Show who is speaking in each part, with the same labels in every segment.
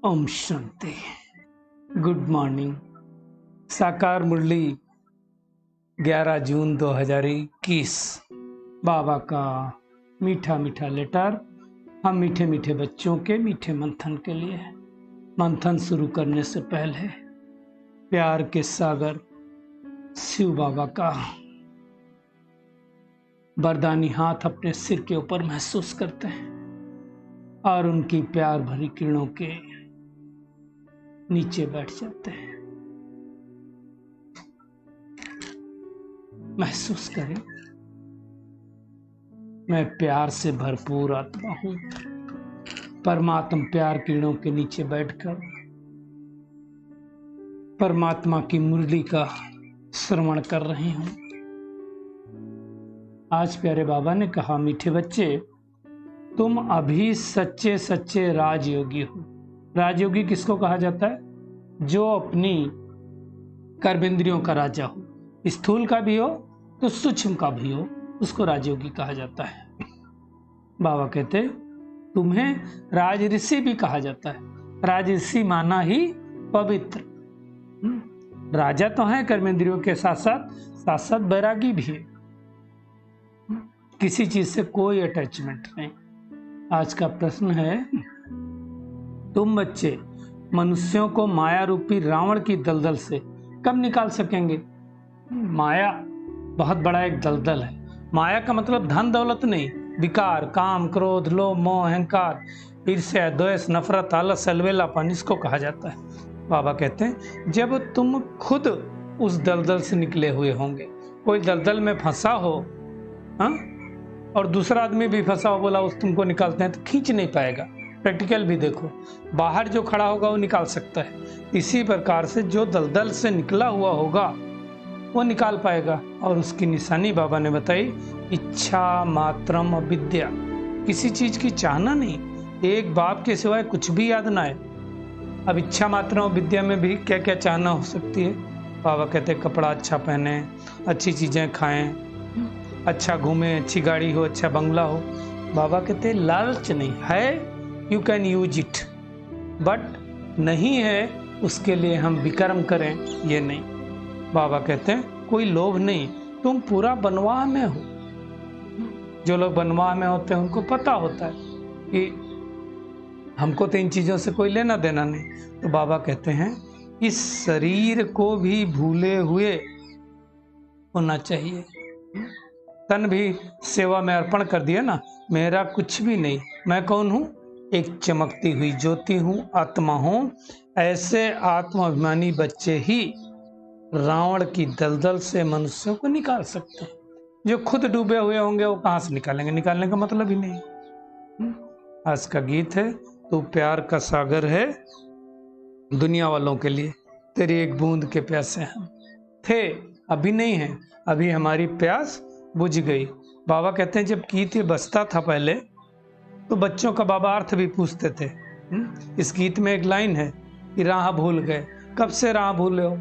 Speaker 1: Om Shanti. Good morning. साकार मुरली 11 जून 2021। बाबा का मीठा मीठा लेटर हम मीठे मीठे बच्चों के मीठे मंथन के लिए। मंथन शुरू करने से पहले प्यार के सागर शिव बाबा का वरदानी हाथ अपने सिर के ऊपर महसूस करते हैं और उनकी प्यार भरी किरणों के नीचे बैठ जाते हैं। महसूस करें, मैं प्यार से भरपूर आत्मा हूं। परमात्मा प्यार किरणों के नीचे बैठकर परमात्मा की मुरली का श्रवण कर रही हूं। आज प्यारे बाबा ने कहा, मीठे बच्चे, तुम अभी सच्चे सच्चे राजयोगी हो। राजयोगी किसको कहा जाता है? जो अपनी कर्मेंद्रियों का राजा हो, स्थूल का भी हो तो सूक्ष्म का भी हो, उसको राजयोगी कहा जाता है। बाबा कहते, तुम्हें राज ऋषि भी कहा जाता है। राज ऋषि माना ही पवित्र। राजा तो है कर्मेंद्रियों के साथ साथ बैरागी भी है। किसी चीज से कोई अटैचमेंट नहीं। आज का प्रश्न है, तुम बच्चे मनुष्यों को माया रूपी रावण की दलदल से कब निकाल सकेंगे? माया बहुत बड़ा एक दलदल है। माया का मतलब धन दौलत नहीं, विकार, काम, क्रोध, लोभ, मोह, अहंकार, ईर्ष्या, द्वेष, नफरत, आलस, अलबेलापन, इसको कहा जाता है। बाबा कहते हैं, जब तुम खुद उस दलदल से निकले हुए होंगे, कोई दलदल में फंसा हो, और दूसरा आदमी भी फंसा हो, बोला उस तुमको निकालते हैं, तो खींच नहीं पाएगा। प्रैक्टिकल भी देखो, बाहर जो खड़ा होगा वो निकाल सकता है। इसी प्रकार से जो दलदल से निकला हुआ होगा वो निकाल पाएगा। और उसकी निशानी बाबा ने बताई, इच्छा मात्रम अविद्या। किसी चीज की चाहना नहीं, एक बाप के सिवाय कुछ भी याद ना आए। अब इच्छा मात्रम अविद्या में भी क्या क्या चाहना हो सकती है? बाबा कहते, कपड़ा अच्छा पहने, अच्छी चीजें खाएं, अच्छा घूमे, अच्छी गाड़ी हो, अच्छा बंगला हो। बाबा कहते, लालच नहीं है, you can use it, but नहीं है उसके लिए हम विकर्म करें, ये नहीं। बाबा कहते हैं, कोई लोभ नहीं, तुम पूरा बनवाह में हो। जो लोग बनवाह में होते हैं उनको पता होता है कि हमको तो इन चीजों से कोई लेना देना नहीं। तो बाबा कहते हैं, इस शरीर को भी भूले हुए होना चाहिए। तन भी सेवा में अर्पण कर दिया ना, मेरा कुछ भी नहीं, मैं कौन हूं? एक चमकती हुई ज्योति हूं, आत्मा हूं। ऐसे आत्माभिमानी बच्चे ही रावण की दलदल से मनुष्यों को निकाल सकते हैं। जो खुद डूबे हुए होंगे वो कहां से निकालेंगे? निकालने का मतलब ही नहीं। आज का गीत है, तू प्यार का सागर है दुनिया वालों के लिए, तेरी एक बूंद के प्यासे हम थे, अभी नहीं है, अभी हमारी प्यास बुझ गई। बाबा कहते हैं, जब गीत ये बजता था पहले तो बच्चों का बाबा अर्थ भी पूछते थे। इस गीत में एक लाइन है कि राह भूल गए। कब से राह भूले हो?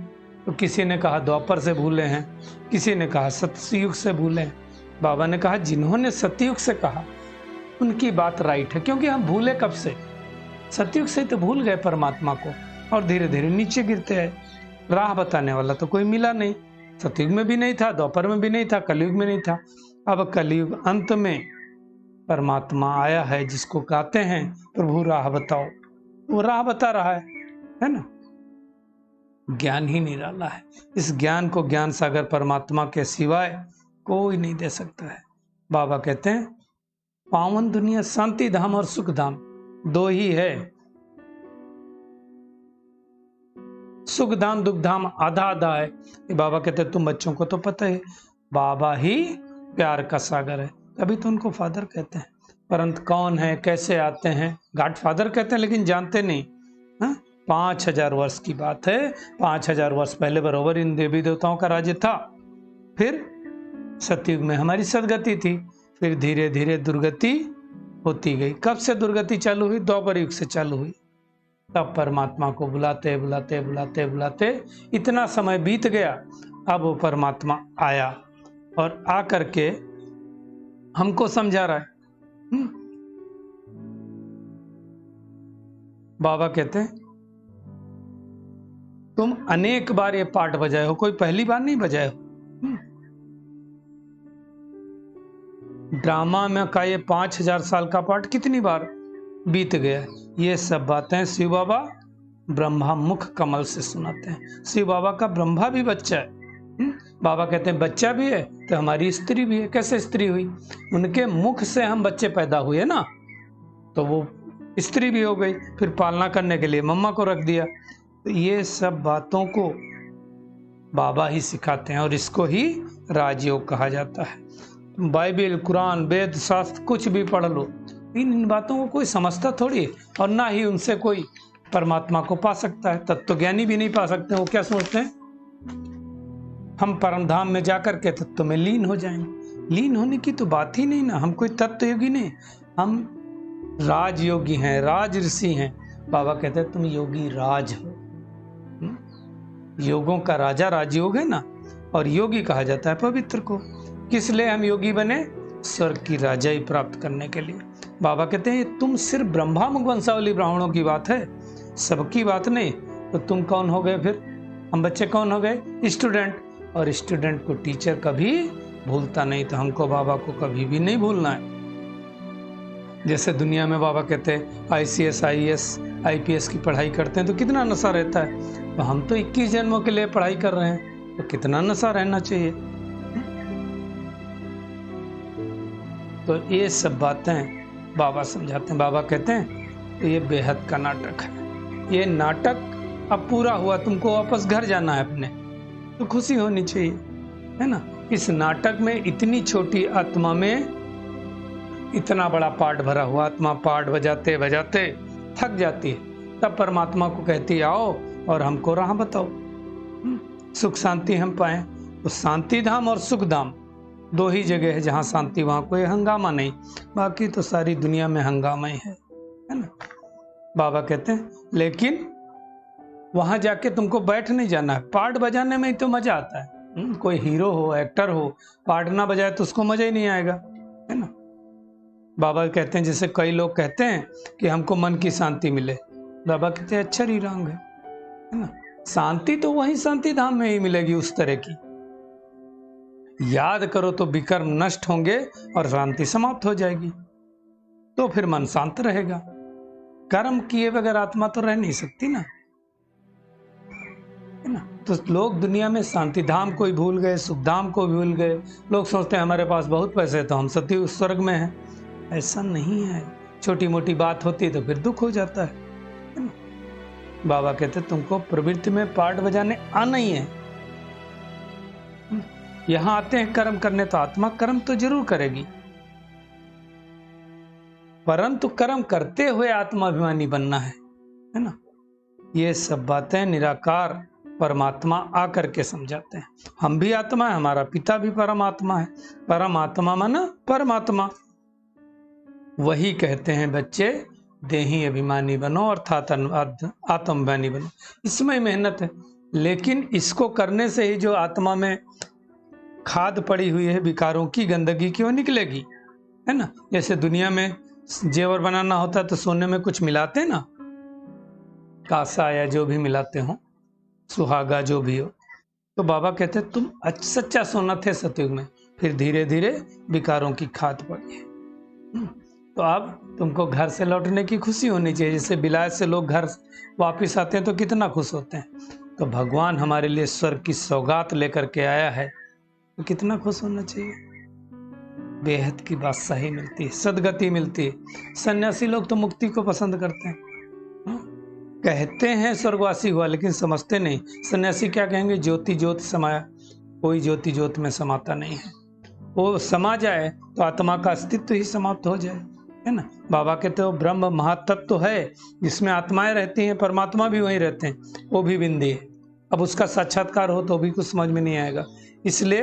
Speaker 1: तो किसी ने कहा द्वापर से भूले हैं, किसी ने कहा सतयुग से भूले हैं। बाबा ने कहा, जिन्होंने सतयुग से कहा उनकी बात राइट है, क्योंकि हम भूले कब से? सतयुग से तो भूल गए परमात्मा को और धीरे धीरे नीचे गिरते हैं। राह बताने वाला तो कोई मिला नहीं। सतयुग में भी नहीं था, द्वापर में भी नहीं था, कलयुग में नहीं था। अब कलयुग अंत में परमात्मा आया है, जिसको कहते हैं प्रभु राह बताओ, वो राह बता रहा है ना। ज्ञान ही निराला है। इस ज्ञान को ज्ञान सागर परमात्मा के सिवाय कोई नहीं दे सकता है। बाबा कहते हैं, पावन दुनिया शांति धाम और सुख धाम दो ही है। सुख धाम दुख धाम आधा आधा है। बाबा कहते हैं, तुम बच्चों को तो पता है, बाबा ही प्यार का सागर है, तभी तो उनको फादर कहते हैं। परंतु कौन है, कैसे आते हैं? गॉड फादर कहते हैं, लेकिन जानते नहीं। 5000 वर्ष की बात है। 5000 वर्ष पहले बरोबर इन देवी देवताओं का राज्य था। फिर सतयुग में हमारी सदगति थी, फिर धीरे धीरे दुर्गति होती गई। कब से दुर्गति चालू हुई? द्वापर युग से चालू हुई। तब परमात्मा को बुलाते बुलाते बुलाते बुलाते इतना समय बीत गया। अब वो परमात्मा आया और आकर के हमको समझा रहा है। बाबा कहते हैं तुम अनेक बार ये पाठ बजाए हो, कोई पहली बार नहीं बजाए हो। ड्रामा में का ये 5000 साल का पाठ कितनी बार बीत गया। ये सब बातें शिव बाबा ब्रह्मा मुख कमल से सुनाते हैं। शिव बाबा का ब्रह्मा भी बच्चा है। बाबा कहते हैं बच्चा भी है तो हमारी स्त्री भी है। कैसे स्त्री हुई? उनके मुख से हम बच्चे पैदा हुए ना, तो वो स्त्री भी हो गई, फिर पालना करने के लिए मम्मा को रख दिया। तो ये सब बातों को बाबा ही सिखाते हैं और इसको ही राजयोग कहा जाता है। बाइबिल, कुरान, वेद, शास्त्र कुछ भी पढ़ लो, इन बातों को कोई समझता थोड़ी, और ना ही उनसे कोई परमात्मा को पा सकता है। तत्वज्ञानी भी नहीं पा सकते। वो क्या सोचते हैं, हम परम धाम में जाकर के तत्व में लीन हो जाएंगे। लीन होने की तो बात ही नहीं ना। हम कोई तत्व योगी नहीं, हम राजयोगी हैं, राज ऋषि हैं। बाबा कहते हैं तुम योगी राज हो। योगों का राजा राजयोग है ना, और योगी कहा जाता है पवित्र को। किस लिए हम योगी बने? स्वर्ग की राजाई प्राप्त करने के लिए। बाबा कहते हैं तुम सिर्फ ब्रह्मामुख वंशावली ब्राह्मणों की बात है, सबकी बात नहीं। तो तुम कौन हो गए फिर? हम बच्चे कौन हो गए? स्टूडेंट। और स्टूडेंट को टीचर कभी भूलता नहीं, तो हमको बाबा को कभी भी नहीं भूलना है। जैसे दुनिया में बाबा कहते हैं ICS, IAS, IPS की पढ़ाई करते हैं तो कितना नशा रहता है। तो हम तो 21 जन्मों के लिए पढ़ाई कर रहे हैं, तो कितना नशा रहना चाहिए। तो ये सब बातें बाबा समझाते हैं। बाबा कहते हैं तो ये बेहद का नाटक है। ये नाटक अब पूरा हुआ, तुमको वापस घर जाना है अपने, तो खुशी होनी चाहिए, है ना। इस नाटक में इतनी छोटी आत्मा में इतना बड़ा पाठ भरा हुआ। आत्मा पाठ बजाते बजाते थक जाती है, तब परमात्मा को कहती है आओ और हमको राह बताओ, सुख शांति हम पाएं। तो शांति धाम और सुख धाम दो ही जगह है जहाँ शांति, वहाँ कोई हंगामा नहीं। बाकी तो सारी दुनिया में हंगामा ही है ना। बाबा कहते हैं लेकिन वहां जाके तुमको बैठ नहीं जाना है, पार्ट बजाने में ही तो मजा आता है। कोई हीरो हो, एक्टर हो, पार्ट ना बजाए तो उसको मजा ही नहीं आएगा, है ना। बाबा कहते हैं जैसे कई लोग कहते हैं कि हमको मन की शांति मिले, बाबा कहते हैं अच्छा रंग है ना। शांति तो वही शांति धाम में ही मिलेगी उस तरह की। याद करो तो विकर्म नष्ट होंगे और शांति समाप्त हो जाएगी, तो फिर मन शांत रहेगा। कर्म किए बगैर आत्मा तो रह नहीं सकती ना, है ना। तो लोग दुनिया में शांति धाम को ही भूल गए, सुख धाम को भूल गए। लोग सोचते हैं हमारे पास बहुत पैसे है तो हम सती स्वर्ग में हैं। ऐसा नहीं है। छोटी मोटी बात होती है तो फिर दुख हो जाता है ना। बाबा कहते तुमको प्रवृत्ति में पार्ट बजाने आना ही है। यहां आते हैं कर्म करने, तो आत्मा कर्म तो जरूर करेगी, परंतु कर्म करते हुए आत्माभिमानी बनना है ना। ये सब बातें निराकार परमात्मा आकर के समझाते हैं। हम भी आत्मा है, हमारा पिता भी परमात्मा है। परमात्मा माना परमात्मा। वही कहते हैं बच्चे देही अभिमानी बनो अर्थात आत्मभिमानी बनो। इसमें मेहनत है, लेकिन इसको करने से ही जो आत्मा में खाद पड़ी हुई है विकारों की, गंदगी की, वो निकलेगी, है ना। जैसे दुनिया में जेवर बनाना होता है तो सोने में कुछ मिलाते हैं ना, कासा या जो भी मिलाते हो, सुहागा जो भी हो। तो बाबा कहते हैं तुम सच्चा सोना थे सतयुग में, फिर धीरे धीरे विकारों की खाद पड़ी है। तो अब तुमको घर से लौटने की खुशी होनी चाहिए। जैसे विलायत से लोग घर वापस आते हैं तो कितना खुश होते हैं। तो भगवान हमारे लिए स्वर्ग की सौगात लेकर के आया है, तो कितना खुश होना चाहिए। बेहद की बादशाही मिलती है, सदगति मिलती है। सन्यासी लोग तो मुक्ति को पसंद करते हैं, कहते हैं स्वर्गवासी हुआ, लेकिन समझते नहीं। सन्यासी क्या कहेंगे, ज्योति ज्योत समाया। कोई ज्योति ज्योत में समाता नहीं है। वो समा जाए तो आत्मा का अस्तित्व ही समाप्त हो जाए, है ना। बाबा कहते हो ब्रह्म महातत्व है जिसमें आत्माएं रहती हैं, परमात्मा भी वहीं रहते हैं, वो भी बिंदी है। अब उसका साक्षात्कार हो तो भी कुछ समझ में नहीं आएगा। इसलिए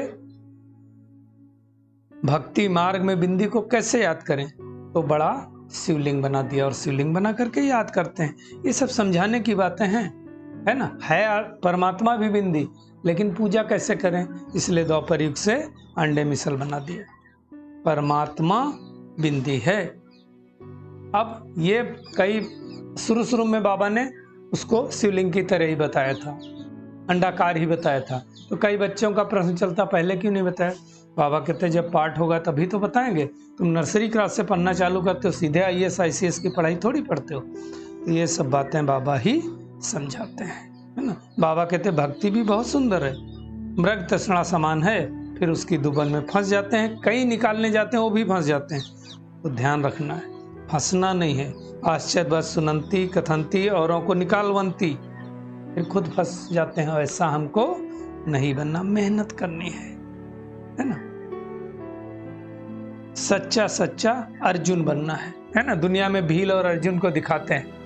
Speaker 1: भक्ति मार्ग में बिंदी को कैसे याद करें, तो बड़ा शिवलिंग बना दिया और शिवलिंग बना करके याद करते हैं। ये सब समझाने की बातें हैं, है ना। है परमात्मा भी बिंदी, लेकिन पूजा कैसे करें, इसलिए द्वापर युग से अंडे मिसल बना दिया। परमात्मा बिंदी है, अब ये कई शुरू शुरू में बाबा ने उसको शिवलिंग की तरह ही बताया था, अंडाकार ही बताया था। तो कई बच्चों का प्रश्न चलता, पहले क्यों नहीं बताया? बाबा कहते जब पाठ होगा तभी तो बताएंगे। तुम नर्सरी क्लास से पढ़ना चालू करते हो, सीधे IAS ICS की पढ़ाई थोड़ी पढ़ते हो। तो ये सब बातें बाबा ही समझाते हैं, है ना। बाबा कहते भक्ति भी बहुत सुंदर है, मृग तृष्णा समान है, फिर उसकी दुबन में फंस जाते हैं, कई निकालने जाते हैं वो भी फंस जाते हैं। तो ध्यान रखना है, फंसना नहीं है। आश्चर्य बस सुनंती कथंती औरों को निकालवंती, फिर खुद फंस जाते हैं। ऐसा हमको नहीं बनना, मेहनत करनी है ना। सच्चा सच्चा अर्जुन बनना है ना। दुनिया में भील और अर्जुन को दिखाते हैं।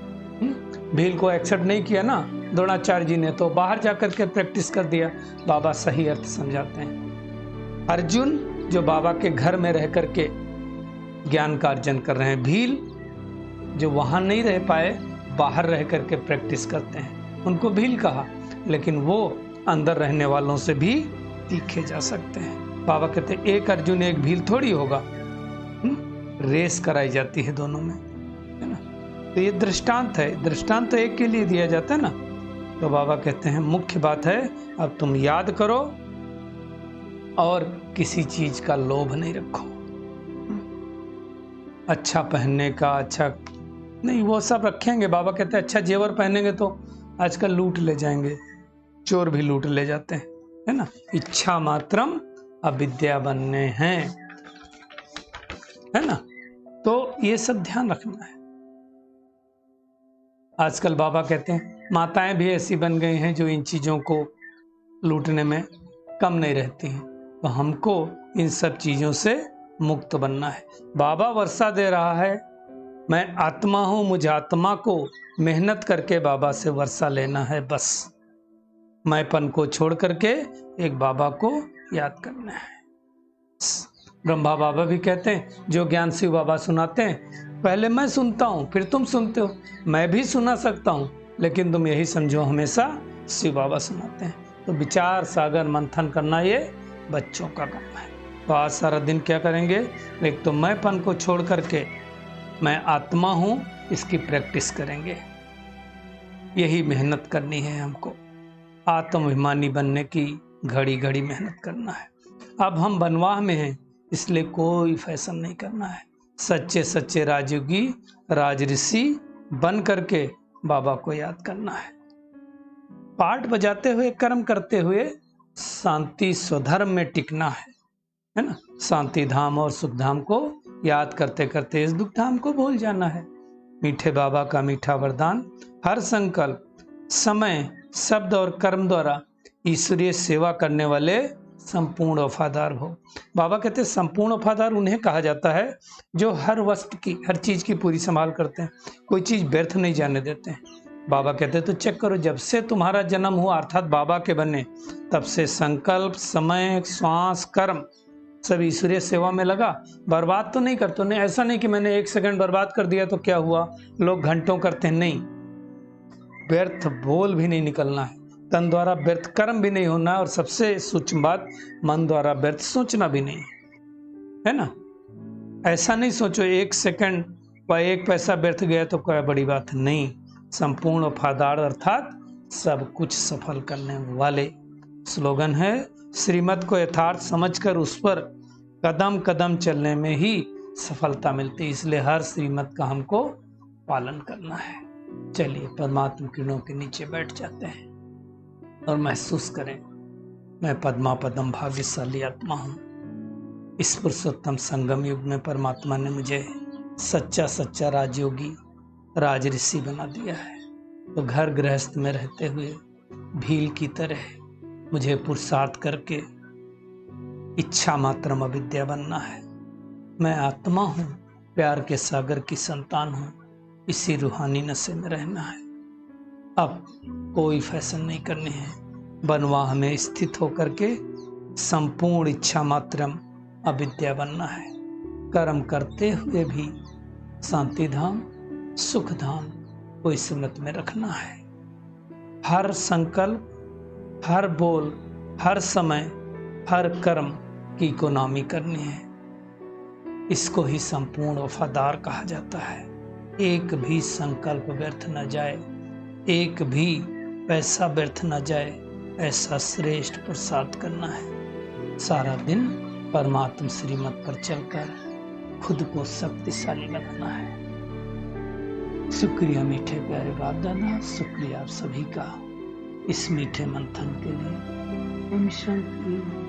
Speaker 1: भील को एक्सेप्ट नहीं किया ना द्रोणाचार्य जी ने, तो बाहर जाकर के प्रैक्टिस कर दिया। बाबा सही अर्थ समझाते हैं। अर्जुन जो बाबा के घर में रह करके ज्ञान का अर्जन कर रहे हैं, भील जो वहां नहीं रह पाए, बाहर रह करके प्रैक्टिस करते हैं, उनको भील कहा। लेकिन वो अंदर रहने वालों से भी तीखे जा सकते हैं। बाबा कहते एक अर्जुन एक भील थोड़ी होगा, रेस कराई जाती है दोनों में, है ना। तो ये दृष्टांत है, दृष्टांत तो एक के लिए दिया जाता है ना। तो बाबा कहते हैं मुख्य बात है अब तुम याद करो और किसी चीज का लोभ नहीं रखो। अच्छा पहनने का, अच्छा नहीं, वो सब रखेंगे। बाबा कहते हैं अच्छा जेवर पहनेंगे तो आजकल लूट ले जाएंगे, चोर भी लूट ले जाते हैं, है ना। इच्छा मात्रम अविद्या बनने हैं, है ना। तो ये सब ध्यान रखना है। आजकल बाबा कहते हैं माताएं भी ऐसी बन गई हैं जो इन चीजों को लूटने में कम नहीं रहती हैं। तो हमको इन सब चीजों से मुक्त बनना है। बाबा वर्षा दे रहा है, मैं आत्मा हूं, मुझे आत्मा को मेहनत करके बाबा से वर्षा लेना है। बस मैंपन को छोड़ करके एक बाबा को याद करना है। ब्रह्मा बाबा भी कहते हैं जो ज्ञान शिव बाबा सुनाते हैं, पहले मैं सुनता हूं फिर तुम सुनते हो। मैं भी सुना सकता हूं, लेकिन तुम यही समझो हमेशा शिव बाबा सुनाते हैं। तो विचार सागर मंथन करना ये बच्चों का काम है। तो आज सारा दिन क्या करेंगे? एक तो मैंपन को छोड़ करके मैं आत्मा हूं, इसकी प्रैक्टिस करेंगे। यही मेहनत करनी है हमको, आत्माभिमानी बनने की घड़ी घड़ी मेहनत करना है। अब हम बनवाह में हैं, इसलिए कोई फैशन नहीं करना है। सच्चे सच्चे राजयोगी राजऋषि बन करके बाबा को याद करना है। पाठ बजाते हुए, कर्म करते हुए शांति स्वधर्म में टिकना है ना। शांति धाम और सुख धाम को याद करते करते इस दुख धाम को भूल जाना है। मीठे बाबा का मीठा वरदान, हर संकल्प, समय, शब्द और कर्म द्वारा ईश्वरीय सेवा करने वाले संपूर्ण वफादार हो। बाबा कहते हैं संपूर्ण वफादार उन्हें कहा जाता है जो हर वस्तु की, हर चीज की पूरी संभाल करते हैं, कोई चीज व्यर्थ नहीं जाने देते हैं। बाबा कहते हैं तो चेक करो, जब से तुम्हारा जन्म हुआ अर्थात बाबा के बने, तब से संकल्प, समय, श्वास, कर्म सब ईश्वरीय सेवा में लगा। बर्बाद तो नहीं करते। नहीं, ऐसा नहीं कि मैंने 1 सेकंड बर्बाद कर दिया तो क्या हुआ, लोग घंटों करते हैं। नहीं, व्यर्थ बोल भी नहीं निकलना है, तन द्वारा व्यर्थ कर्म भी नहीं होना, और सबसे सूक्ष्म बात, मन द्वारा व्यर्थ सोचना भी नहीं, है ना। ऐसा नहीं सोचो 1 सेकंड व 1 पैसा व्यर्थ गया तो कोई बड़ी बात नहीं। संपूर्ण वफादार अर्थात सब कुछ सफल करने वाले। स्लोगन है श्रीमत को यथार्थ समझकर उस पर कदम कदम चलने में ही सफलता मिलती है। इसलिए हर श्रीमत का हमको पालन करना है। चलिए परमात्मा किरणों के नीचे बैठ जाते हैं और महसूस करें, मैं पद्मा पदम भाग्यशाली आत्मा हूँ। इस पुरुषोत्तम संगम युग में परमात्मा ने मुझे सच्चा सच्चा राजयोगी राजऋषि बना दिया है। तो घर गृहस्थ में रहते हुए भील की तरह मुझे पुरुषार्थ करके इच्छा मात्रम अविद्या बनना है। मैं आत्मा हूँ, प्यार के सागर की संतान हूँ, इसी रूहानी नशे में रहना है। अब कोई फैशन नहीं करनी है, बनवाह में स्थित होकर के संपूर्ण इच्छा मात्रम अविद्या बनना है। कर्म करते हुए भी शांति धाम, सुख धाम को स्मृति में रखना है। हर संकल्प, हर बोल, हर समय, हर कर्म की इकोनॉमी करनी है। इसको ही संपूर्ण वफादार कहा जाता है। एक भी संकल्प व्यर्थ न जाए, एक भी पैसा व्यर्थ न जाए, ऐसा श्रेष्ठ पुरुषार्थ करना है। सारा दिन परमात्मा श्रीमत पर चलकर खुद को शक्तिशाली बनाना है। शुक्रिया मीठे प्यारे बाप दादा, शुक्रिया आप सभी का इस मीठे मंथन के लिए। ओम शांति।